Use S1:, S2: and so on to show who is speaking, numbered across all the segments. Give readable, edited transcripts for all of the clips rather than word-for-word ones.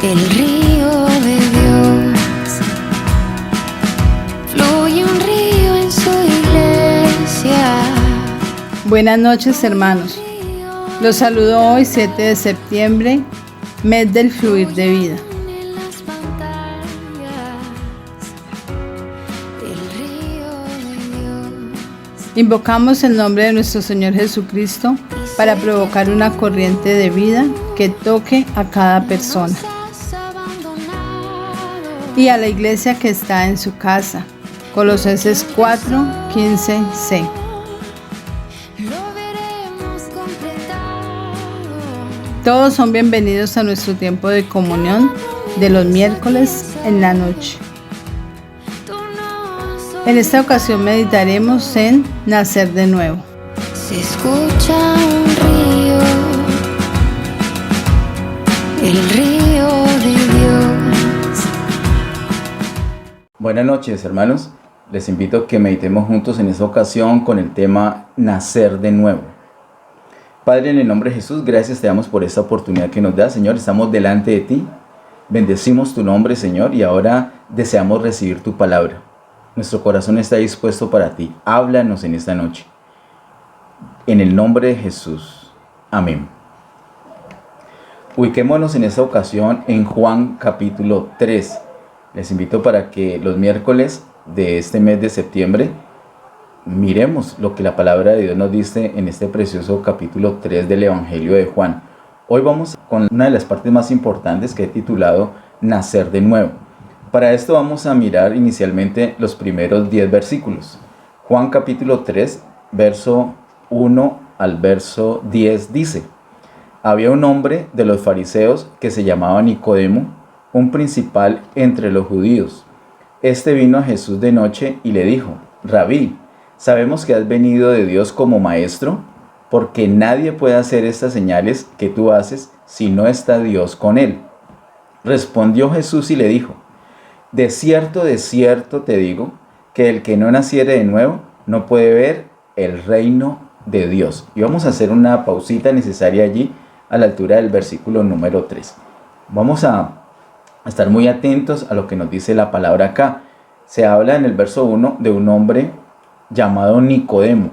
S1: El río de Dios, fluye un río en su iglesia.
S2: Buenas noches, hermanos. Los saludo hoy 7 de septiembre, mes del fluir de vida. Invocamos el nombre de nuestro Señor Jesucristo para provocar una corriente de vida que toque a cada persona y a la iglesia que está en su casa. Colosenses 4:15c. Todos son bienvenidos a nuestro tiempo de comunión de los miércoles en la noche. En esta ocasión meditaremos en nacer de nuevo.
S1: Se escucha un río, el río de Dios.
S3: Buenas noches, hermanos. Les invito a que meditemos juntos en esta ocasión con el tema nacer de nuevo. Padre, en el nombre de Jesús, gracias te damos por esta oportunidad que nos das, Señor. Estamos delante de ti, bendecimos tu nombre, Señor, y ahora deseamos recibir tu palabra. Nuestro corazón está dispuesto para ti. Háblanos en esta noche. En el nombre de Jesús. Amén. Ubiquémonos en esta ocasión en Juan capítulo 3. Les invito para que los miércoles de este mes de septiembre miremos lo que la palabra de Dios nos dice en este precioso capítulo 3 del Evangelio de Juan. Hoy vamos con una de las partes más importantes que he titulado Nacer de nuevo. Para esto vamos a mirar inicialmente los primeros 10 versículos. Juan capítulo 3, verso 1 al verso 10 dice: Había un hombre de los fariseos que se llamaba Nicodemo, un principal entre los judíos. Este vino a Jesús de noche y le dijo: Rabí, sabemos que has venido de Dios como maestro, porque nadie puede hacer estas señales que tú haces si no está Dios con él. Respondió Jesús y le dijo: de cierto te digo, que el que no naciere de nuevo no puede ver el reino de Dios. Y vamos a hacer una pausita necesaria allí a la altura del versículo número 3. Vamos a estar muy atentos a lo que nos dice la palabra acá. Se habla en el verso 1 de un hombre llamado Nicodemo.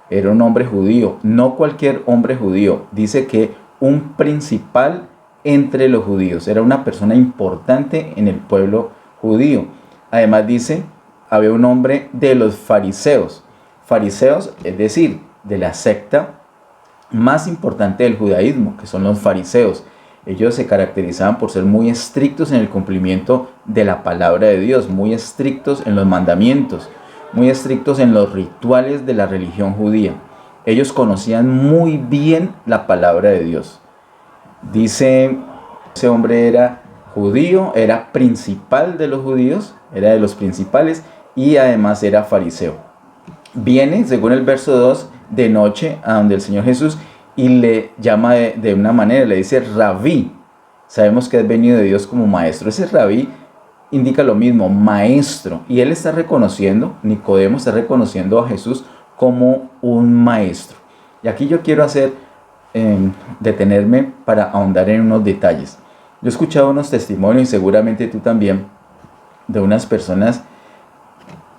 S3: Era un hombre judío, no cualquier hombre judío. Dice que un principal entre los judíos. Era una persona importante en el pueblo judío. Además dice, había un hombre de los fariseos. Fariseos, es decir, de la secta más importante del judaísmo, que son los fariseos. Ellos se caracterizaban por ser muy estrictos en el cumplimiento de la palabra de Dios, muy estrictos en los mandamientos, muy estrictos en los rituales de la religión judía. Ellos conocían muy bien la palabra de Dios. Dice, ese hombre era judío, era principal de los judíos, era de los principales y además era fariseo. Viene, según el verso 2, de noche a donde el Señor Jesús y le llama de una manera, le dice Rabí. Sabemos que es venido de Dios como maestro. Ese Rabí indica lo mismo, maestro. Y él está reconociendo, Nicodemo está reconociendo a Jesús como un maestro. Y aquí yo quiero detenerme para ahondar en unos detalles. Yo he escuchado unos testimonios, y seguramente tú también, de unas personas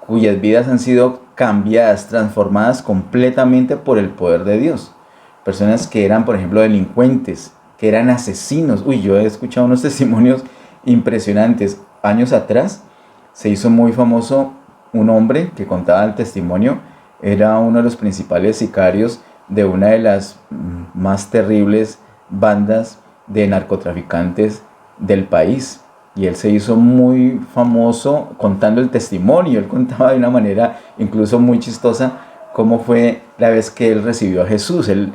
S3: cuyas vidas han sido cambiadas, transformadas completamente por el poder de Dios. Personas que eran, por ejemplo, delincuentes, que eran asesinos. Yo he escuchado unos testimonios impresionantes. Años atrás se hizo muy famoso un hombre que contaba el testimonio. Era uno de los principales sicarios de una de las más terribles bandas de narcotraficantes del país, y él se hizo muy famoso contando el testimonio. Él contaba de una manera incluso muy chistosa cómo fue la vez que él recibió a Jesús. Él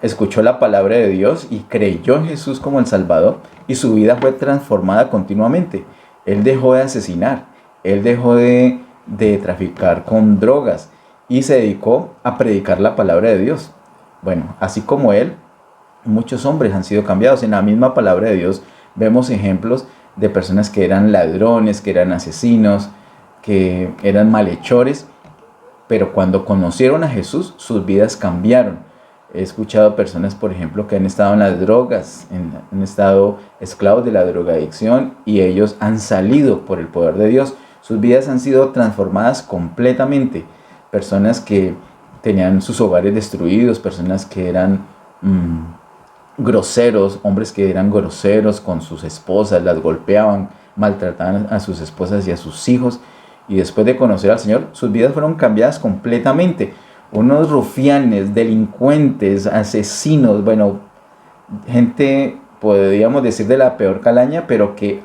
S3: escuchó la palabra de Dios y creyó en Jesús como el Salvador, y su vida fue transformada continuamente. Él dejó de asesinar, él dejó de traficar con drogas y se dedicó a predicar la palabra de Dios. Bueno, así como él, muchos hombres han sido cambiados. En la misma palabra de Dios vemos ejemplos de personas que eran ladrones, que eran asesinos, que eran malhechores, pero cuando conocieron a Jesús, sus vidas cambiaron. He escuchado personas, por ejemplo, que han estado en las drogas, han estado esclavos de la drogadicción y ellos han salido por el poder de Dios. Sus vidas han sido transformadas completamente. Personas que tenían sus hogares destruidos, personas que eran groseros, hombres que eran groseros con sus esposas, las golpeaban, maltrataban a sus esposas y a sus hijos. Y después de conocer al Señor, sus vidas fueron cambiadas completamente. Unos rufianes, delincuentes, asesinos, bueno, gente, podríamos decir, de la peor calaña, pero que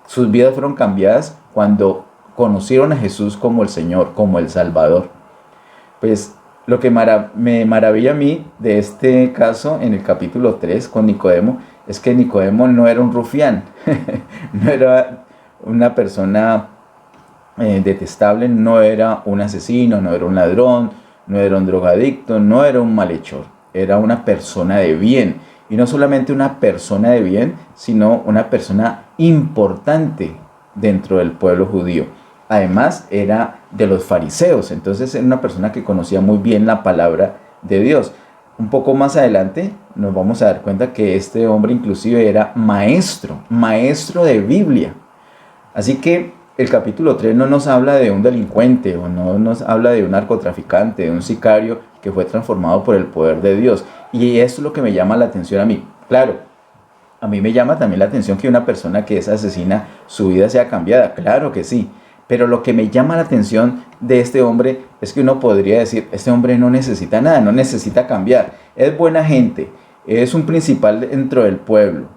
S3: sus vidas fueron cambiadas cuando conocieron a Jesús como el Señor, como el Salvador. Pues lo que me maravilla a mí de este caso en el capítulo 3 con Nicodemo es que Nicodemo no era un rufián, no era una persona detestable, no era un asesino, no era un ladrón, no era un drogadicto, no era un malhechor, era una persona de bien. Y no solamente una persona de bien, sino una persona importante dentro del pueblo judío. Además, era de los fariseos, entonces era una persona que conocía muy bien la palabra de Dios. Un poco más adelante nos vamos a dar cuenta que este hombre inclusive era maestro de Biblia. Así que el capítulo 3 no nos habla de un delincuente o no nos habla de un narcotraficante, de un sicario que fue transformado por el poder de Dios. Y eso es lo que me llama la atención a mí. Claro, a mí me llama también la atención que una persona que es asesina, su vida sea cambiada. Claro que sí. Pero lo que me llama la atención de este hombre es que uno podría decir, este hombre no necesita nada, no necesita cambiar. Es buena gente, es un principal dentro del pueblo,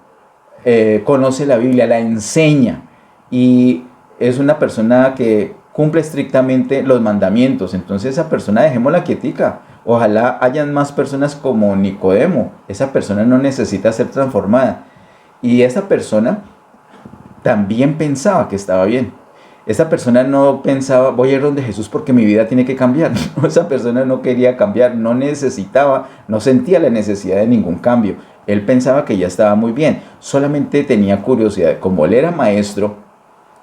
S3: conoce la Biblia, la enseña y es una persona que cumple estrictamente los mandamientos. Entonces esa persona dejémosla quietica. Ojalá hayan más personas como Nicodemo. Esa persona no necesita ser transformada. Y esa persona también pensaba que estaba bien. Esa persona no pensaba, voy a ir donde Jesús porque mi vida tiene que cambiar. No, esa persona no quería cambiar, no necesitaba, no sentía la necesidad de ningún cambio. Él pensaba que ya estaba muy bien. Solamente tenía curiosidad. Como él era maestro,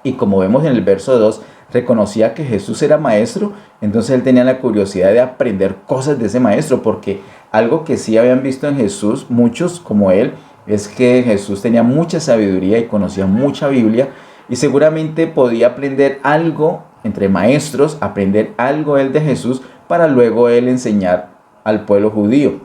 S3: y como vemos en el verso 2, reconocía que Jesús era maestro, entonces él tenía la curiosidad de aprender cosas de ese maestro, porque algo que sí habían visto en Jesús, muchos como él, es que Jesús tenía mucha sabiduría y conocía mucha Biblia, y seguramente podía aprender algo entre maestros, aprender algo él de Jesús, para luego él enseñar al pueblo judío.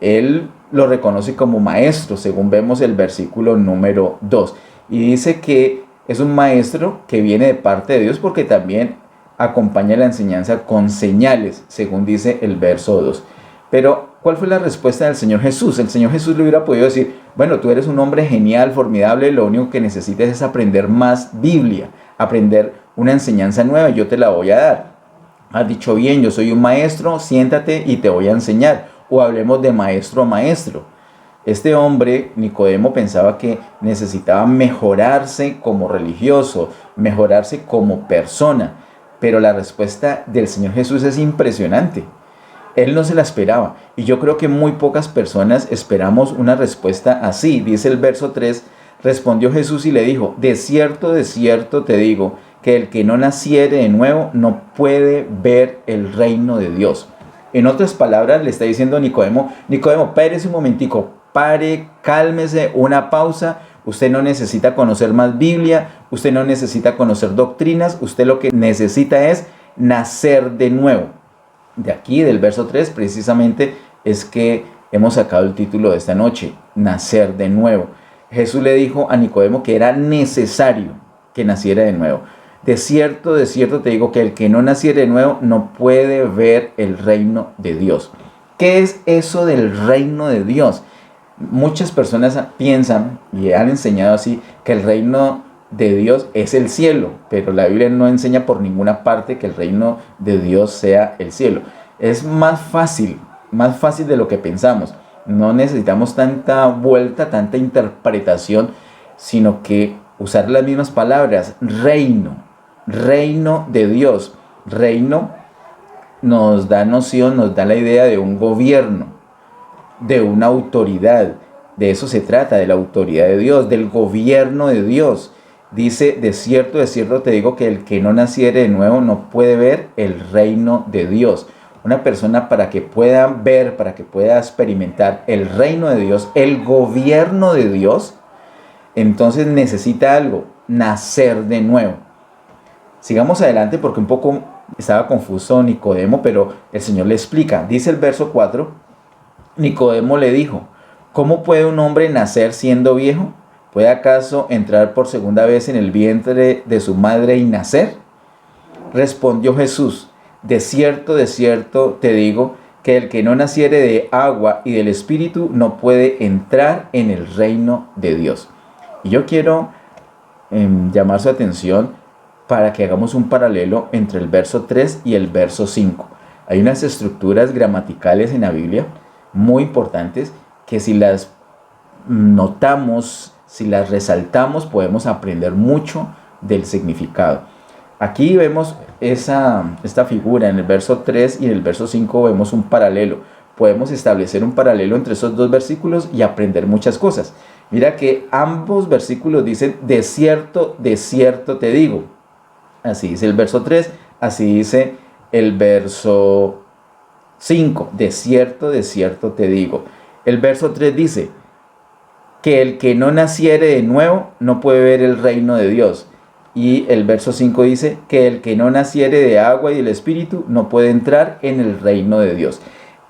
S3: Él lo reconoce como maestro, según vemos el versículo número 2, y dice que es un maestro que viene de parte de Dios porque también acompaña la enseñanza con señales, según dice el verso 2. Pero, ¿cuál fue la respuesta del Señor Jesús? El Señor Jesús le hubiera podido decir, bueno, tú eres un hombre genial, formidable, lo único que necesitas es aprender más Biblia, aprender una enseñanza nueva y yo te la voy a dar. Has dicho bien, yo soy un maestro, siéntate y te voy a enseñar. O hablemos de maestro a maestro. Este hombre, Nicodemo, pensaba que necesitaba mejorarse como religioso, mejorarse como persona. Pero la respuesta del Señor Jesús es impresionante. Él no se la esperaba. Y yo creo que muy pocas personas esperamos una respuesta así. Dice el verso 3, respondió Jesús y le dijo, de cierto te digo, que el que no naciere de nuevo no puede ver el reino de Dios. En otras palabras, le está diciendo a Nicodemo, párese un momentico, pare, cálmese, una pausa. Usted no necesita conocer más Biblia, usted no necesita conocer doctrinas, usted lo que necesita es nacer de nuevo. De aquí, del verso 3, precisamente es que hemos sacado el título de esta noche, nacer de nuevo. Jesús le dijo a Nicodemo que era necesario que naciera de nuevo. De cierto te digo que el que no naciere de nuevo no puede ver el reino de Dios. ¿Qué es eso del reino de Dios? Muchas personas piensan y han enseñado así que el reino de Dios es el cielo, pero la Biblia no enseña por ninguna parte que el reino de Dios sea el cielo. Es más fácil de lo que pensamos. No necesitamos tanta vuelta, tanta interpretación, sino que usar las mismas palabras, reino de Dios. Reino nos da noción, nos da la idea de un gobierno, de una autoridad. De eso se trata, de la autoridad de Dios, del gobierno de Dios. Dice, de cierto te digo que el que no naciere de nuevo no puede ver el reino de Dios. Una persona para que pueda ver, para que pueda experimentar el reino de Dios, el gobierno de Dios, entonces necesita algo, nacer de nuevo. Sigamos adelante porque un poco estaba confuso Nicodemo, pero el Señor le explica. Dice el verso 4, Nicodemo le dijo, ¿cómo puede un hombre nacer siendo viejo? ¿Puede acaso entrar por segunda vez en el vientre de su madre y nacer? Respondió Jesús, de cierto te digo, que el que no naciere de agua y del Espíritu no puede entrar en el reino de Dios. Y yo quiero llamar su atención para que hagamos un paralelo entre el verso 3 y el verso 5. Hay unas estructuras gramaticales en la Biblia muy importantes que si las notamos, si las resaltamos, podemos aprender mucho del significado. Aquí vemos esta figura en el verso 3 y en el verso 5 vemos un paralelo. Podemos establecer un paralelo entre esos dos versículos y aprender muchas cosas. Mira que ambos versículos dicen, de cierto te digo. Así dice el verso 3, así dice el verso 5, de cierto te digo. El verso 3 dice, que el que no naciere de nuevo no puede ver el reino de Dios. Y el verso 5 dice, que el que no naciere de agua y del Espíritu no puede entrar en el reino de Dios.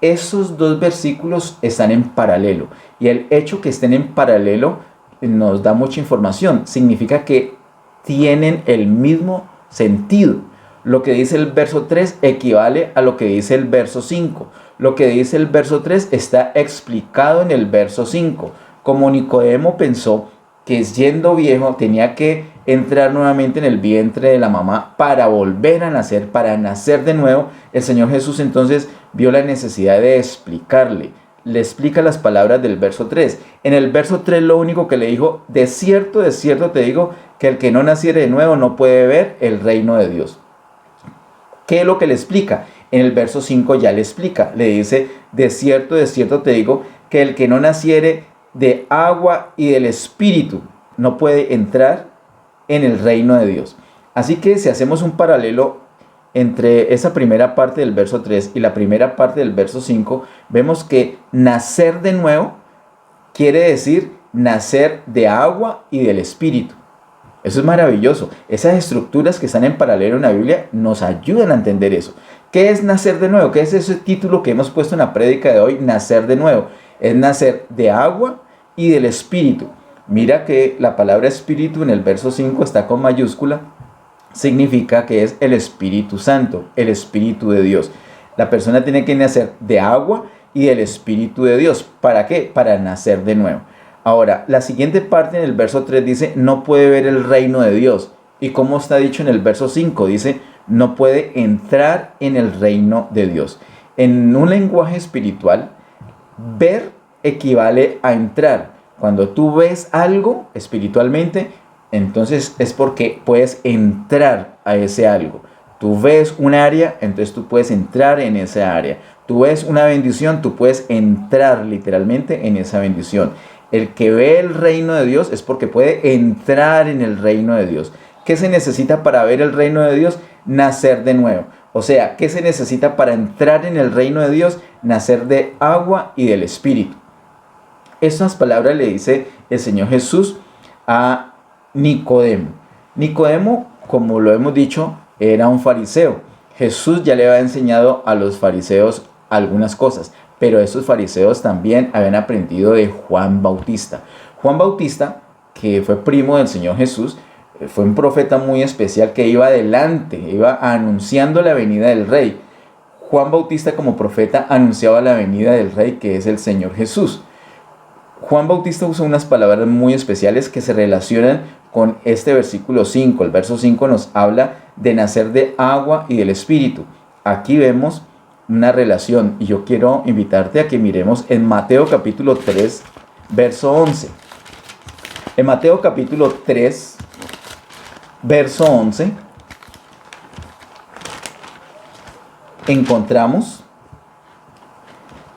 S3: Esos dos versículos están en paralelo. Y el hecho que estén en paralelo nos da mucha información. Significa que tienen el mismo sentido. Lo que dice el verso 3 equivale a lo que dice el verso 5. Lo que dice el verso 3 está explicado en el verso 5. Como Nicodemo pensó que siendo viejo tenía que entrar nuevamente en el vientre de la mamá para volver a nacer, para nacer de nuevo, el Señor Jesús entonces vio la necesidad de explicarle. Le explica las palabras del verso 3. En el verso 3 lo único que le dijo, de cierto te digo, que el que no naciere de nuevo no puede ver el reino de Dios. ¿Qué es lo que le explica? En el verso 5 ya le explica. Le dice, de cierto te digo, que el que no naciere de agua y del Espíritu no puede entrar en el reino de Dios. Así que si hacemos un paralelo entre esa primera parte del verso 3 y la primera parte del verso 5, vemos que nacer de nuevo quiere decir nacer de agua y del Espíritu. Eso es maravilloso. Esas estructuras que están en paralelo en la Biblia nos ayudan a entender eso. ¿Qué es nacer de nuevo? ¿Qué es ese título que hemos puesto en la prédica de hoy? Nacer de nuevo. Es nacer de agua y del Espíritu. Mira que la palabra Espíritu en el verso 5 está con mayúscula. Significa que es el Espíritu Santo, el Espíritu de Dios. La persona tiene que nacer de agua y del Espíritu de Dios. ¿Para qué? Para nacer de nuevo. Ahora, la siguiente parte en el verso 3 dice, no puede ver el reino de Dios. ¿Y cómo está dicho en el verso 5? Dice, no puede entrar en el reino de Dios. En un lenguaje espiritual, ver equivale a entrar. Cuando tú ves algo espiritualmente, entonces es porque puedes entrar a ese algo. Tú ves un área, entonces tú puedes entrar en esa área. Tú ves una bendición, tú puedes entrar literalmente en esa bendición. El que ve el reino de Dios es porque puede entrar en el reino de Dios. ¿Qué se necesita para ver el reino de Dios? Nacer de nuevo. O sea, ¿qué se necesita para entrar en el reino de Dios? Nacer de agua y del Espíritu. Estas palabras le dice el Señor Jesús a Nicodemo. Nicodemo, como lo hemos dicho, era un fariseo. Jesús ya le había enseñado a los fariseos algunas cosas, pero esos fariseos también habían aprendido de Juan Bautista. Juan Bautista, que fue primo del Señor Jesús, fue un profeta muy especial que iba adelante, iba anunciando la venida del Rey. Juan Bautista como profeta anunciaba la venida del Rey, que es el Señor Jesús. Juan Bautista usa unas palabras muy especiales que se relacionan con este versículo 5. El verso 5 nos habla de nacer de agua y del Espíritu. Aquí vemos una relación y yo quiero invitarte a que miremos en Mateo capítulo 3, verso 11. En Mateo capítulo 3, verso 11, encontramos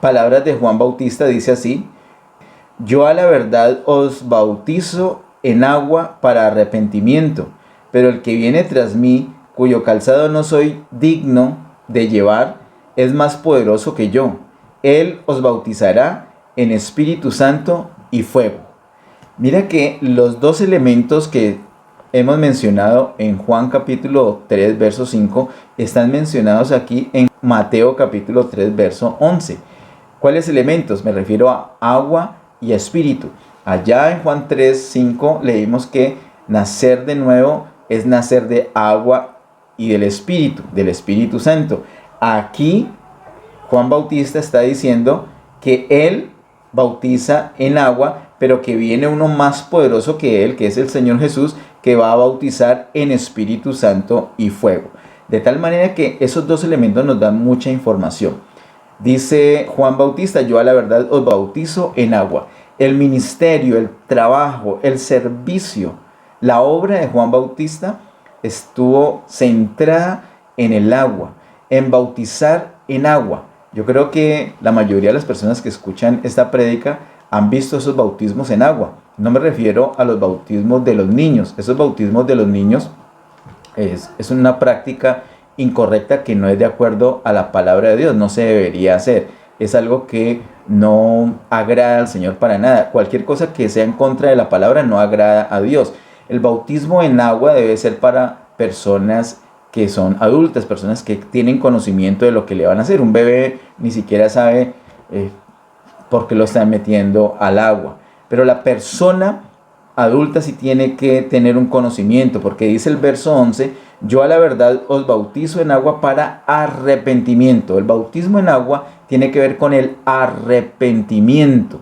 S3: palabras de Juan Bautista, dice así: yo a la verdad os bautizo en agua para arrepentimiento, pero el que viene tras mí, cuyo calzado no soy digno de llevar, es más poderoso que yo. Él os bautizará en Espíritu Santo y fuego. Mira que los dos elementos que hemos mencionado en Juan capítulo 3, verso 5, están mencionados aquí en Mateo capítulo 3, verso 11. ¿Cuáles elementos? Me refiero a agua y espíritu. Allá en Juan 3, 5 leímos que nacer de nuevo es nacer de agua y del Espíritu Santo. Aquí Juan Bautista está diciendo que él bautiza en agua, pero que viene uno más poderoso que él, que es el Señor Jesús, que va a bautizar en Espíritu Santo y fuego. De tal manera que esos dos elementos nos dan mucha información. Dice Juan Bautista: yo a la verdad os bautizo en agua. El ministerio, el trabajo, el servicio, la obra de Juan Bautista estuvo centrada en el agua, en bautizar en agua. Yo creo que la mayoría de las personas que escuchan esta prédica han visto esos bautismos en agua. No me refiero a los bautismos de los niños. Esos bautismos de los niños es una práctica incorrecta que no es de acuerdo a la palabra de Dios. No se debería hacer. Es algo que no agrada al Señor para nada. Cualquier cosa que sea en contra de la palabra no agrada a Dios. El bautismo en agua debe ser para personas que son adultas, personas que tienen conocimiento de lo que le van a hacer. Un bebé ni siquiera sabe por qué lo están metiendo al agua. Pero la persona adulta sí tiene que tener un conocimiento, porque dice el verso 11: yo a la verdad os bautizo en agua para arrepentimiento. El bautismo en agua tiene que ver con el arrepentimiento.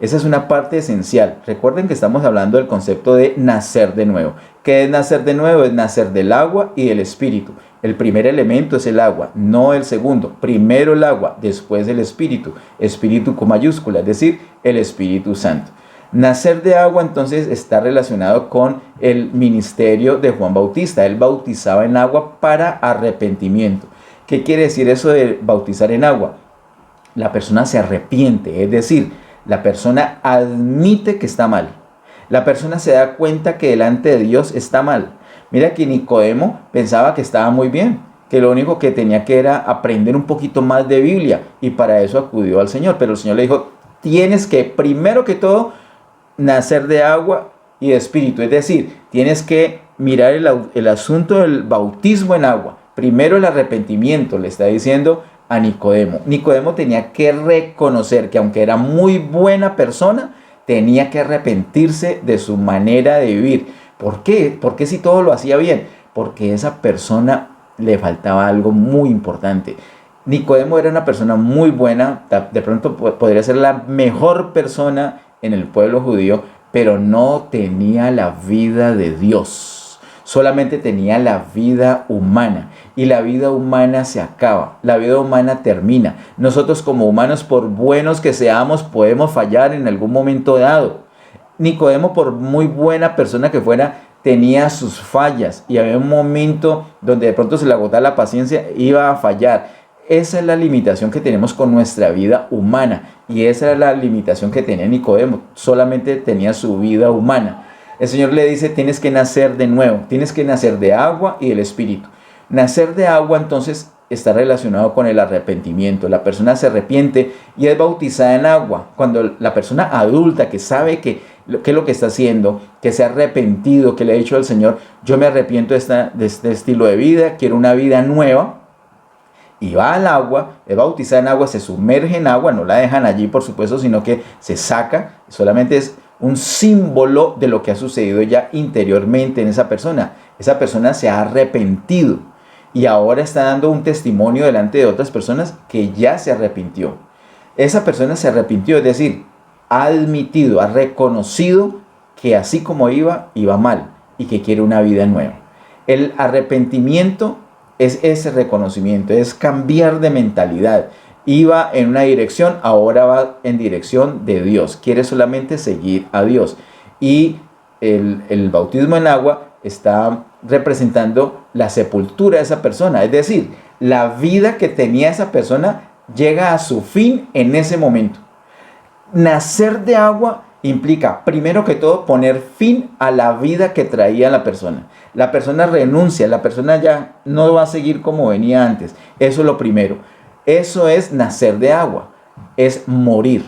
S3: Esa es una parte esencial. Recuerden que estamos hablando del concepto de nacer de nuevo. ¿Qué es nacer de nuevo? Es nacer del agua y del espíritu. El primer elemento es el agua, no el segundo. Primero el agua, después el espíritu. Espíritu con mayúscula, es decir, el Espíritu Santo. Nacer de agua entonces está relacionado con el ministerio de Juan Bautista. Él bautizaba en agua para arrepentimiento. ¿Qué quiere decir eso de bautizar en agua? La persona se arrepiente, es decir, la persona admite que está mal. La persona se da cuenta que delante de Dios está mal. Mira que Nicodemo pensaba que estaba muy bien, que lo único que tenía que era aprender un poquito más de Biblia, y para eso acudió al Señor. Pero el Señor le dijo: tienes que, primero que todo, nacer de agua y de espíritu. Es decir, tienes que mirar el asunto del bautismo en agua. Primero el arrepentimiento, le está diciendo a Nicodemo. Nicodemo tenía que reconocer que aunque era muy buena persona, tenía que arrepentirse de su manera de vivir. ¿Por qué? Porque si todo lo hacía bien, porque a esa persona le faltaba algo muy importante. Nicodemo era una persona muy buena, de pronto podría ser la mejor persona en el pueblo judío, pero no tenía la vida de Dios. Solamente tenía la vida humana, y la vida humana se acaba, la vida humana termina. Nosotros como humanos, por buenos que seamos, podemos fallar en algún momento dado. Nicodemo, por muy buena persona que fuera, tenía sus fallas, y había un momento donde de pronto se le agotaba la paciencia, iba a fallar. Esa es la limitación que tenemos con nuestra vida humana, y esa es la limitación que tenía Nicodemo. Solamente tenía su vida humana. El Señor le dice: tienes que nacer de nuevo, tienes que nacer de agua y del Espíritu. Nacer de agua entonces está relacionado con el arrepentimiento. La persona se arrepiente y es bautizada en agua. Cuando la persona adulta que sabe qué es lo que está haciendo, que se ha arrepentido, que le ha dicho al Señor: yo me arrepiento de este estilo de vida, quiero una vida nueva, y va al agua, es bautizada en agua, se sumerge en agua, no la dejan allí por supuesto, sino que se saca. Solamente es un símbolo de lo que ha sucedido ya interiormente en esa persona. Esa persona se ha arrepentido y ahora está dando un testimonio delante de otras personas que ya se arrepintió. Esa persona se arrepintió, es decir, ha admitido, ha reconocido que así como iba mal y que quiere una vida nueva. El arrepentimiento es ese reconocimiento, es cambiar de mentalidad. Iba en una dirección, ahora va en dirección de Dios. Quiere solamente seguir a Dios. Y el bautismo en agua está representando la sepultura de esa persona. Es decir, la vida que tenía esa persona llega a su fin en ese momento. Nacer de agua implica, primero que todo, poner fin a la vida que traía la persona. La persona renuncia, la persona ya no va a seguir como venía antes. Eso es lo primero. Eso es nacer de agua, es morir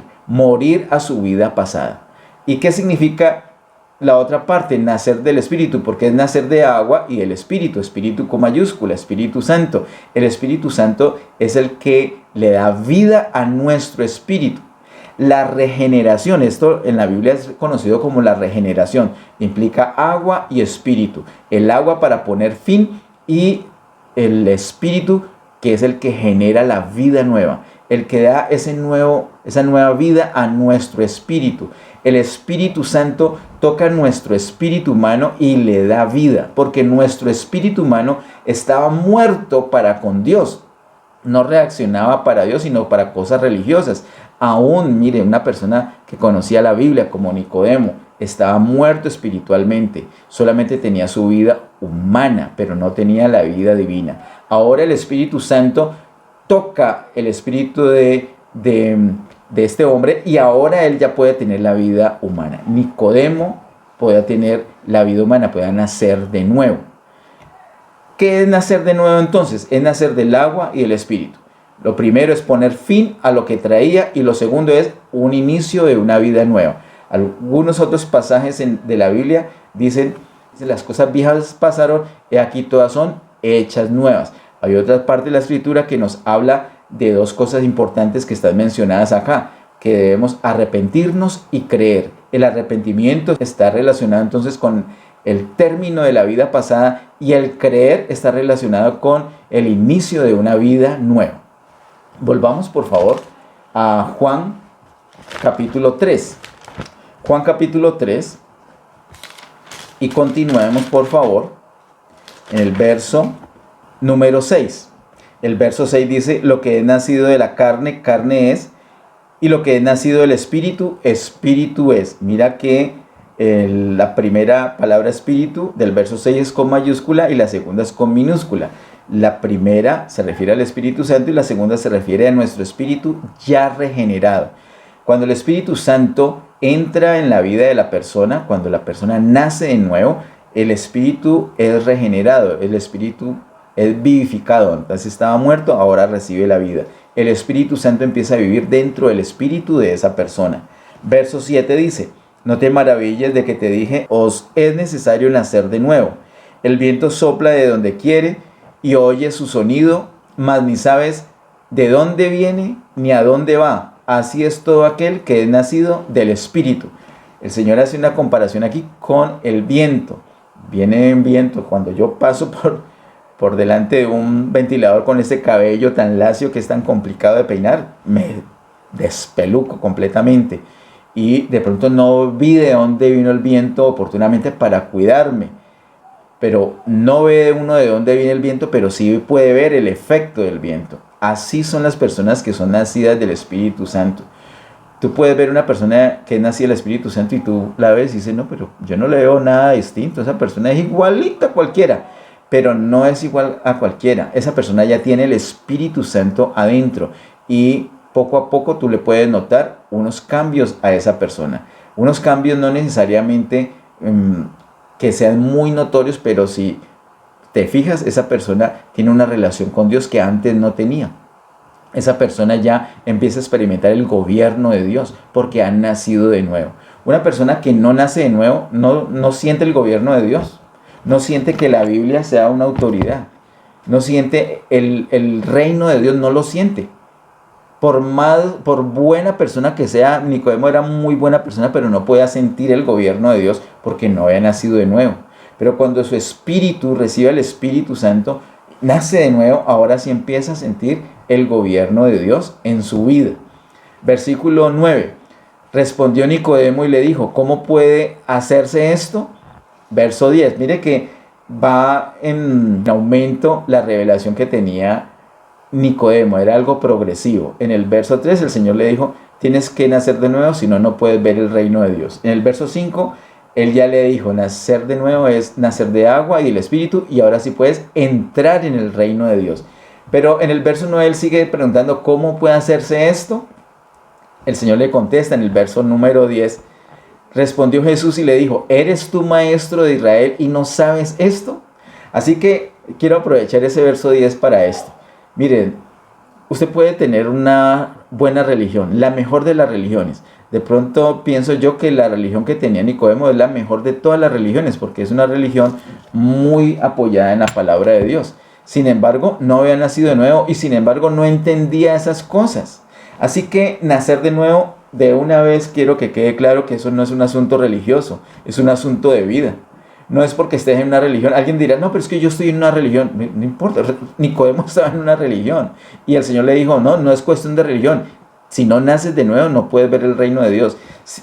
S3: a su vida pasada. ¿Y qué significa la otra parte? Nacer del Espíritu, porque es nacer de agua y el Espíritu con mayúscula, Espíritu Santo. El Espíritu Santo es el que le da vida a nuestro espíritu. La regeneración, esto en la Biblia es conocido como la regeneración, implica agua y espíritu. El agua para poner fin y el espíritu que es el que genera la vida nueva, el que da esa nueva vida a nuestro espíritu. El Espíritu Santo toca nuestro espíritu humano y le da vida, porque nuestro espíritu humano estaba muerto para con Dios. No reaccionaba para Dios, sino para cosas religiosas. Aún, mire, una persona que conocía la Biblia como Nicodemo, estaba muerto espiritualmente. Solamente tenía su vida humana, pero no tenía la vida divina. Ahora el Espíritu Santo toca el espíritu de este hombre y ahora él ya puede tener la vida humana. Nicodemo puede tener la vida humana, puede nacer de nuevo. ¿Qué es nacer de nuevo entonces? Es nacer del agua y del espíritu. Lo primero es poner fin a lo que traía y lo segundo es un inicio de una vida nueva. Algunos otros pasajes de la Biblia dicen, las cosas viejas pasaron y aquí todas son hechas nuevas. Hay otra parte de la escritura que nos habla de dos cosas importantes que están mencionadas acá, que debemos arrepentirnos y creer. El arrepentimiento está relacionado entonces con el término de la vida pasada y el creer está relacionado con el inicio de una vida nueva. Volvamos por favor a Juan capítulo 3. Juan capítulo 3 y continuemos por favor en el verso número 6. El verso 6 dice, lo que es nacido de la carne, carne es, y lo que es nacido del espíritu, espíritu es. Mira que la primera palabra espíritu del verso 6 es con mayúscula y la segunda es con minúscula. La primera se refiere al Espíritu Santo y la segunda se refiere a nuestro espíritu ya regenerado. Cuando el Espíritu Santo entra en la vida de la persona, cuando la persona nace de nuevo, el espíritu es regenerado, el espíritu es vivificado. Entonces estaba muerto, ahora recibe la vida. El Espíritu Santo empieza a vivir dentro del espíritu de esa persona. Verso 7 dice, no te maravilles de que te dije, os es necesario nacer de nuevo. El viento sopla de donde quiere y oyes su sonido, mas ni sabes de dónde viene ni a dónde va. Así es todo aquel que es nacido del Espíritu. El Señor hace una comparación aquí con el viento. Viene un viento, cuando yo paso por delante de un ventilador con ese cabello tan lacio que es tan complicado de peinar, me despeluco completamente. Y de pronto no vi de dónde vino el viento oportunamente para cuidarme. Pero no ve uno de dónde viene el viento, pero sí puede ver el efecto del viento. Así son las personas que son nacidas del Espíritu Santo. Tú puedes ver una persona que es nacida del Espíritu Santo y tú la ves y dices, no, pero yo no le veo nada distinto. Esa persona es igualita a cualquiera, pero no es igual a cualquiera. Esa persona ya tiene el Espíritu Santo adentro y poco a poco tú le puedes notar unos cambios a esa persona. Unos cambios no necesariamente que sean muy notorios, pero si te fijas, esa persona tiene una relación con Dios que antes no tenía. Esa persona ya empieza a experimentar el gobierno de Dios porque ha nacido de nuevo. Una persona que no nace de nuevo no siente el gobierno de Dios. No siente que la Biblia sea una autoridad. No siente el reino de Dios, no lo siente. Por buena persona que sea, Nicodemo era muy buena persona, pero no podía sentir el gobierno de Dios porque no había nacido de nuevo. Pero cuando su espíritu recibe el Espíritu Santo, nace de nuevo, ahora sí empieza a sentir el gobierno de Dios en su vida. Versículo 9. Respondió Nicodemo y le dijo, ¿cómo puede hacerse esto? Verso 10. Mire que va en aumento la revelación que tenía Nicodemo, era algo progresivo. En el verso 3 el Señor le dijo, tienes que nacer de nuevo, si no, no puedes ver el reino de Dios. En el verso 5 él ya le dijo, nacer de nuevo es nacer de agua y el Espíritu, y ahora sí puedes entrar en el reino de Dios. Pero en el verso 9 él sigue preguntando, ¿cómo puede hacerse esto? El Señor le contesta en el verso número 10, respondió Jesús y le dijo, ¿eres tú maestro de Israel y no sabes esto? Así que quiero aprovechar ese verso 10 para esto. Miren, Usted puede tener una buena religión, la mejor de las religiones. De pronto pienso yo que la religión que tenía Nicodemo es la mejor de todas las religiones, porque es una religión muy apoyada en la palabra de Dios. Sin embargo, no había nacido de nuevo y sin embargo no entendía esas cosas. Así que nacer de nuevo, de una vez quiero que quede claro que eso no es un asunto religioso, es un asunto de vida. No es porque estés en una religión. Alguien dirá, no, pero es que yo estoy en una religión. No importa, Nicodemo estaba en una religión. Y el Señor le dijo, no, no es cuestión de religión. Si no naces de nuevo, no puedes ver el reino de Dios.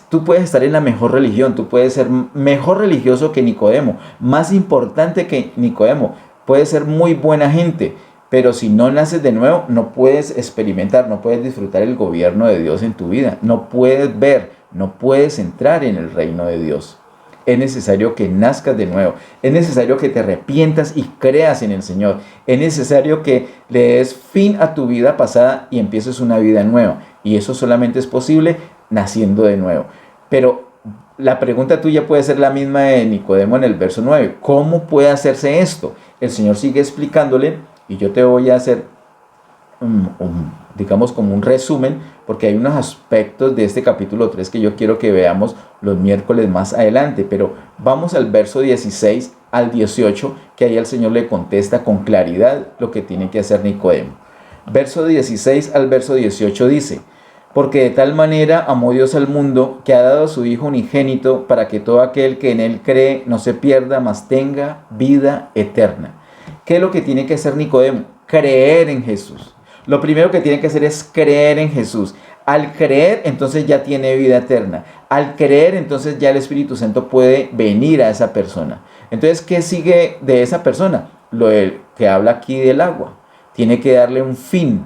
S3: Tú puedes estar en la mejor religión, tú puedes ser mejor religioso que Nicodemo, más importante que Nicodemo. Puedes ser muy buena gente, pero si no naces de nuevo, no puedes experimentar, no puedes disfrutar el gobierno de Dios en tu vida. No puedes ver, no puedes entrar en el reino de Dios. Es necesario que nazcas de nuevo. Es necesario que te arrepientas y creas en el Señor. Es necesario que le des fin a tu vida pasada y empieces una vida nueva. Y eso solamente es posible naciendo de nuevo. Pero la pregunta tuya puede ser la misma de Nicodemo en el verso 9. ¿Cómo puede hacerse esto? El Señor sigue explicándole y yo te voy a hacer digamos como un resumen, porque hay unos aspectos de este capítulo 3 que yo quiero que veamos los miércoles más adelante, pero vamos al verso 16 al 18, que ahí el Señor le contesta con claridad lo que tiene que hacer Nicodemo. Verso 16 al verso 18 dice, porque de tal manera amó Dios al mundo, que ha dado a su Hijo unigénito, para que todo aquel que en él cree no se pierda, mas tenga vida eterna. ¿Qué es lo que tiene que hacer Nicodemo? Creer en Jesús. Lo primero que tiene que hacer es creer en Jesús. Al creer, entonces ya tiene vida eterna. Al creer, entonces ya el Espíritu Santo puede venir a esa persona. Entonces, ¿qué sigue de esa persona? Lo que habla aquí del agua. Tiene que darle un fin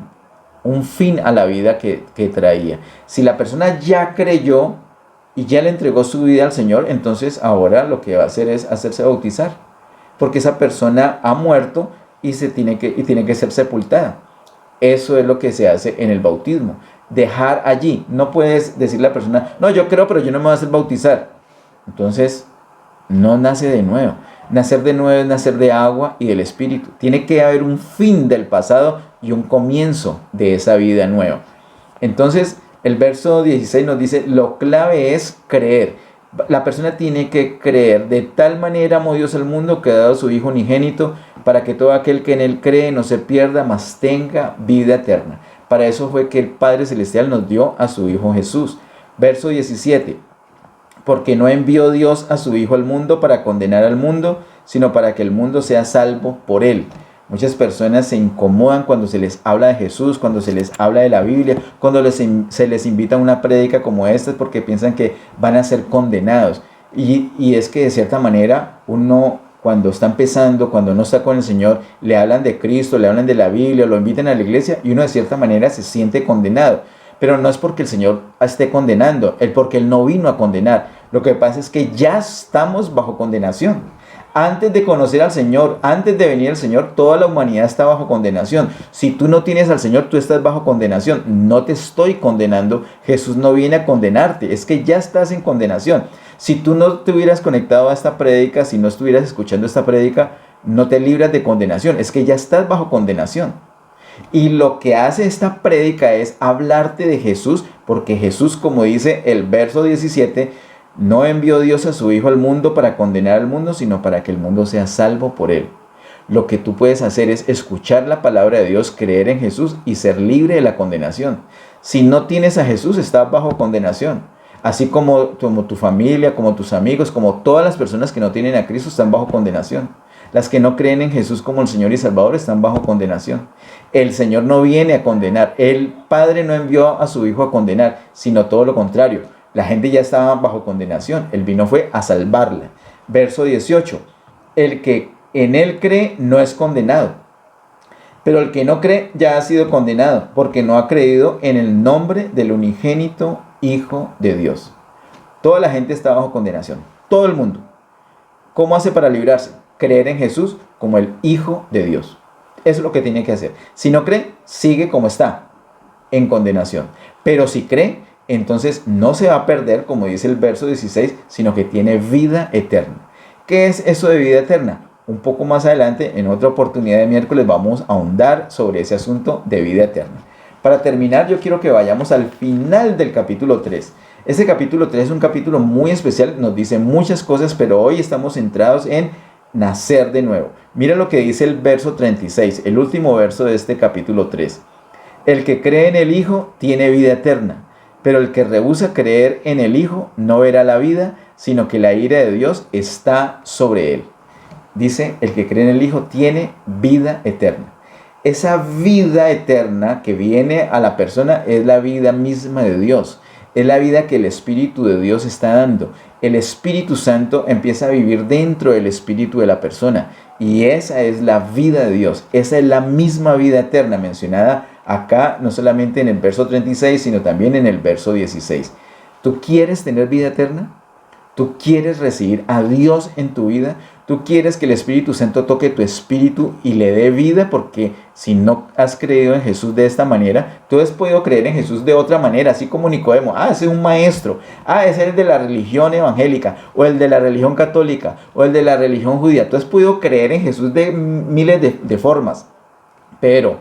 S3: a la vida que traía. Si la persona ya creyó y ya le entregó su vida al Señor, entonces ahora lo que va a hacer es hacerse bautizar. Porque esa persona ha muerto y tiene que ser sepultada. Eso es lo que se hace en el bautismo. Dejar allí. No puedes decirle a la persona, no, yo creo, pero yo no me voy a hacer bautizar. Entonces, no nace de nuevo. Nacer de nuevo es nacer de agua y del Espíritu. Tiene que haber un fin del pasado y un comienzo de esa vida nueva. Entonces, el verso 16 nos dice, lo clave es creer. La persona tiene que creer. De tal manera amó Dios al mundo que ha dado a su Hijo unigénito, para que todo aquel que en él cree no se pierda, mas tenga vida eterna. Para eso fue que el Padre Celestial nos dio a su Hijo Jesús. Verso 17. Porque no envió Dios a su Hijo al mundo para condenar al mundo, sino para que el mundo sea salvo por él. Muchas personas se incomodan cuando se les habla de Jesús, cuando se les habla de la Biblia, cuando se les invita a una prédica como esta, porque piensan que van a ser condenados. Y es que de cierta manera uno, cuando está empezando, cuando no está con el Señor, le hablan de Cristo, le hablan de la Biblia, lo invitan a la iglesia y uno de cierta manera se siente condenado. Pero no es porque el Señor esté condenando, es porque Él no vino a condenar. Lo que pasa es que ya estamos bajo condenación. Antes de conocer al Señor, antes de venir al Señor, toda la humanidad está bajo condenación. Si tú no tienes al Señor, tú estás bajo condenación. No te estoy condenando. Jesús no viene a condenarte. Es que ya estás en condenación. Si tú no te hubieras conectado a esta prédica, si no estuvieras escuchando esta prédica, no te libras de condenación. Es que ya estás bajo condenación. Y lo que hace esta prédica es hablarte de Jesús, porque Jesús, como dice el verso 17, no envió Dios a su Hijo al mundo para condenar al mundo, sino para que el mundo sea salvo por él. Lo que tú puedes hacer es escuchar la palabra de Dios, creer en Jesús y ser libre de la condenación. Si no tienes a Jesús, estás bajo condenación. Así como tu familia, como tus amigos, como todas las personas que no tienen a Cristo están bajo condenación. Las que no creen en Jesús como el Señor y Salvador están bajo condenación. El Señor no viene a condenar. El Padre no envió a su Hijo a condenar, sino todo lo contrario. La gente ya estaba bajo condenación. Él vino fue a salvarla. Verso 18. El que en él cree no es condenado. Pero el que no cree ya ha sido condenado, porque no ha creído en el nombre del unigénito Hijo de Dios. Toda la gente está bajo condenación. Todo el mundo. ¿Cómo hace para librarse? Creer en Jesús como el Hijo de Dios. Eso es lo que tiene que hacer. Si no cree, sigue como está, en condenación. Pero si cree, entonces no se va a perder, como dice el verso 16, sino que tiene vida eterna. ¿Qué es eso de vida eterna? Un poco más adelante, en otra oportunidad de miércoles, vamos a ahondar sobre ese asunto de vida eterna. Para terminar, yo quiero que vayamos al final del capítulo 3. Este capítulo 3 es un capítulo muy especial, nos dice muchas cosas, pero hoy estamos centrados en nacer de nuevo. Mira lo que dice el verso 36, el último verso de este capítulo 3. El que cree en el Hijo tiene vida eterna, pero el que rehúsa creer en el Hijo no verá la vida, sino que la ira de Dios está sobre él. Dice, el que cree en el Hijo tiene vida eterna. Esa vida eterna que viene a la persona es la vida misma de Dios. Es la vida que el Espíritu de Dios está dando. El Espíritu Santo empieza a vivir dentro del espíritu de la persona. Y esa es la vida de Dios. Esa es la misma vida eterna mencionada acá, no solamente en el verso 36, sino también en el verso 16. ¿Tú quieres tener vida eterna? ¿Tú quieres recibir a Dios en tu vida? ¿Tú quieres que el Espíritu Santo toque tu espíritu y le dé vida? Porque si no has creído en Jesús de esta manera, tú has podido creer en Jesús de otra manera, así como Nicodemo. Ese es un maestro. Ese es el de la religión evangélica, o el de la religión católica, o el de la religión judía. Tú has podido creer en Jesús de miles de formas, pero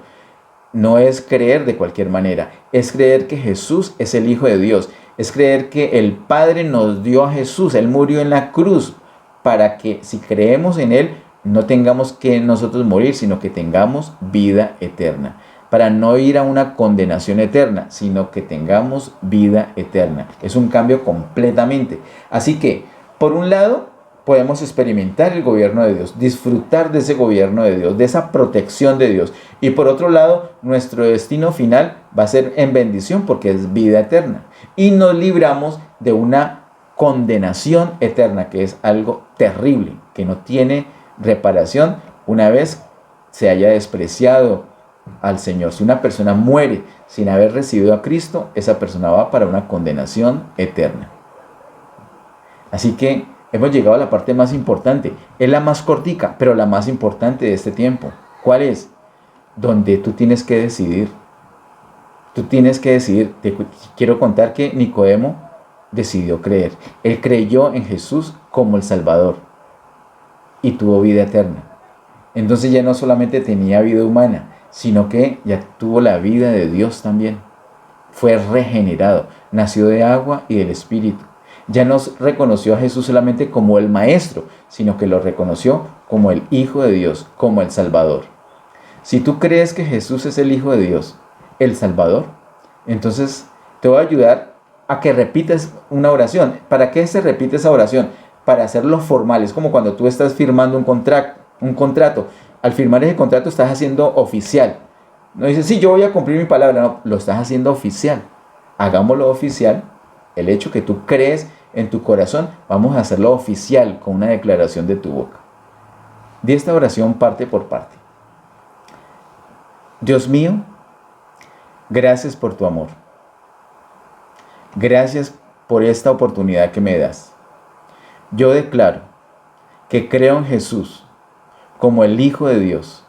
S3: no es creer de cualquier manera. Es creer que Jesús es el Hijo de Dios. Es creer que el Padre nos dio a Jesús. Él murió en la cruz para que si creemos en Él no tengamos que nosotros morir, sino que tengamos vida eterna. Para no ir a una condenación eterna, sino que tengamos vida eterna. Es un cambio completamente. Así que, por un lado, podemos experimentar el gobierno de Dios, disfrutar de ese gobierno de Dios, de esa protección de Dios. Y por otro lado, nuestro destino final va a ser en bendición porque es vida eterna. Y nos libramos de una condenación eterna, que es algo terrible, que no tiene reparación una vez se haya despreciado al Señor. Si una persona muere sin haber recibido a Cristo, esa persona va para una condenación eterna. Así que hemos llegado a la parte más importante. Es la más cortica, pero la más importante de este tiempo. ¿Cuál es? Donde tú tienes que decidir. Tú tienes que decidir. Te quiero contar que Nicodemo decidió creer. Él creyó en Jesús como el Salvador y tuvo vida eterna. Entonces ya no solamente tenía vida humana, sino que ya tuvo la vida de Dios también. Fue regenerado, nació de agua y del Espíritu. Ya no reconoció a Jesús solamente como el Maestro, sino que lo reconoció como el Hijo de Dios, como el Salvador. Si tú crees que Jesús es el Hijo de Dios, el Salvador, entonces te voy a ayudar a que repitas una oración. ¿Para qué se repite esa oración? Para hacerlo formal. Es como cuando tú estás firmando un contrato. Al firmar ese contrato estás haciendo oficial. No dices, sí, yo voy a cumplir mi palabra. No, lo estás haciendo oficial. Hagámoslo oficial. El hecho que tú crees en tu corazón, vamos a hacerlo oficial con una declaración de tu boca. Di esta oración parte por parte. Dios mío, gracias por tu amor. Gracias por esta oportunidad que me das. Yo declaro que creo en Jesús como el Hijo de Dios,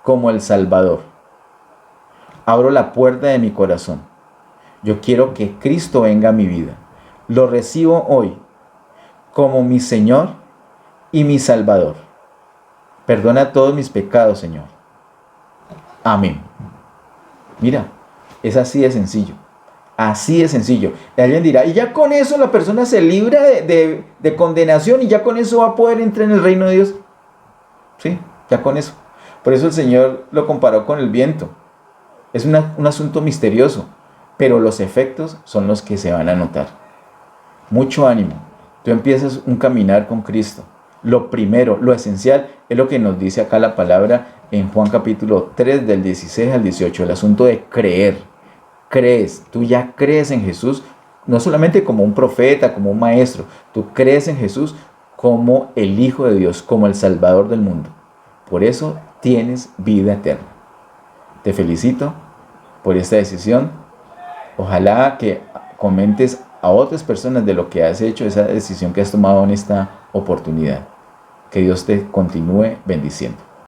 S3: como el Salvador. Abro la puerta de mi corazón. Yo quiero que Cristo venga a mi vida. Lo recibo hoy como mi Señor y mi Salvador. Perdona todos mis pecados, Señor. Amén. Mira, es así de sencillo. Así de sencillo. Y alguien dirá, y ya con eso la persona se libra de condenación y ya con eso va a poder entrar en el reino de Dios. Sí, ya con eso. Por eso el Señor lo comparó con el viento. Es un asunto misterioso, pero los efectos son los que se van a notar. Mucho ánimo. Tú empiezas un caminar con Cristo. Lo primero, lo esencial, es lo que nos dice acá la palabra en Juan capítulo 3 del 16 al 18. El asunto de creer. Crees, tú ya crees en Jesús, no solamente como un profeta, como un maestro. Tú crees en Jesús como el Hijo de Dios, como el Salvador del mundo. Por eso tienes vida eterna. Te felicito por esta decisión. Ojalá que comentes a otras personas de lo que has hecho, esa decisión que has tomado en esta oportunidad. Que Dios te continúe bendiciendo.